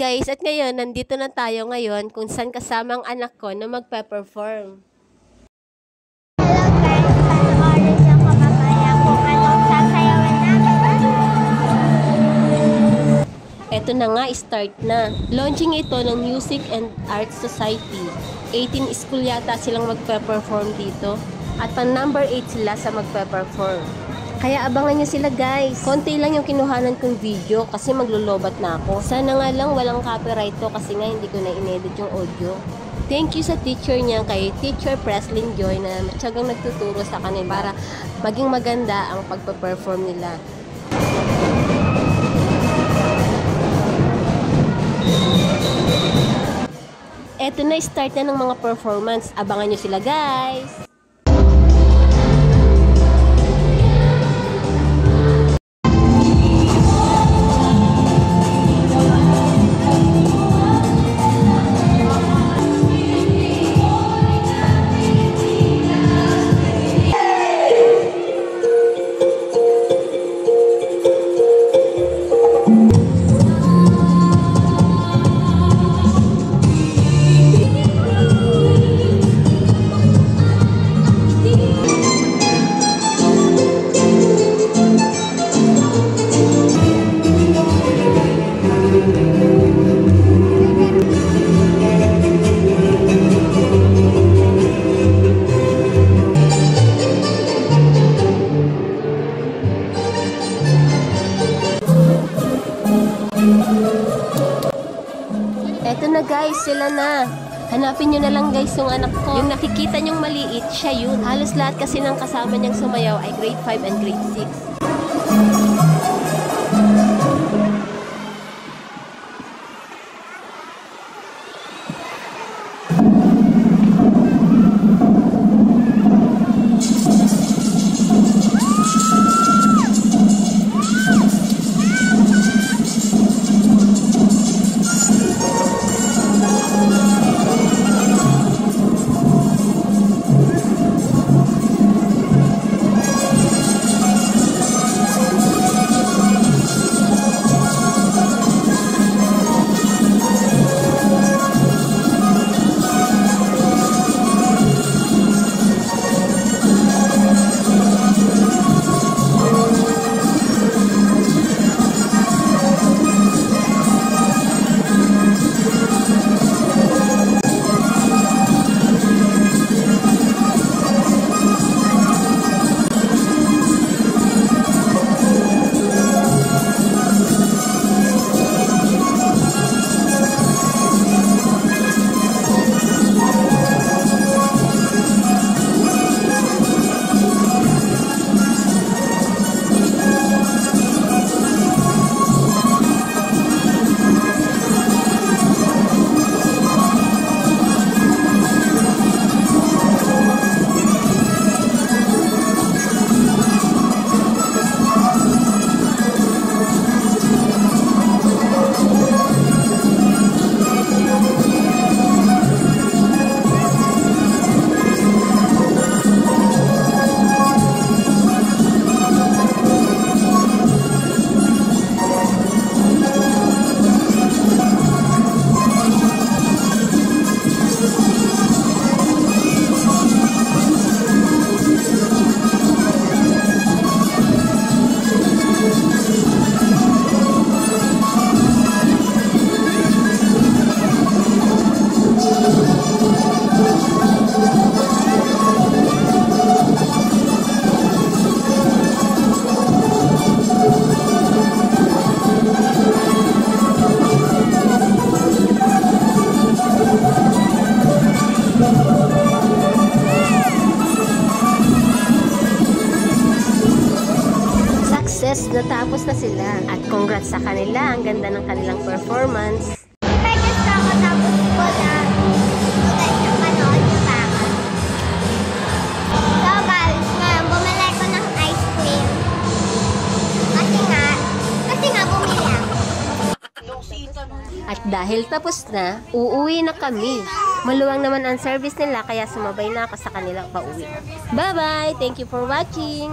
guys, at ngayon, nandito na tayo ngayon kung saan kasama ang anak ko na magpe-perform. Hello guys, panoorin niyo ko mamaya kung anong sasayawan namin. Eto na nga, start na. Launching ito ng Music and Arts Society. 18 school yata silang magpe-perform dito. At pang number 8 sila sa magpe-perform. Kaya abangan nyo sila guys. Konti lang yung kinuhanan kong video kasi maglulobat na ako. Sana nga lang walang copyright to kasi nga hindi ko na inedit yung audio. Thank you sa teacher niya kay Teacher Preslyn Joy na matyagang nagtuturo sa kanila para maging maganda ang pagpe-perform nila. Eto na, start na ng mga performance. Abangan nyo sila guys! Eto na guys, sila na. Hanapin nyo na lang guys yung anak ko. Yung nakikita nyong maliit, siya yun. Halos lahat kasi ng kasama niyang sumayaw ay grade 5 and grade 6. Natapos na sila at congrats sa kanila, ang ganda ng kanilang performance. Gusto ako tapos ko na manood yung baka. So guys, ngayon bumili ko ng ice cream. Kasi nga bumili ako. At dahil tapos na, uuwi na kami. Maluwang naman ang service nila kaya sumabay na ako sa kanilang pauwi. Bye-bye! Thank you for watching!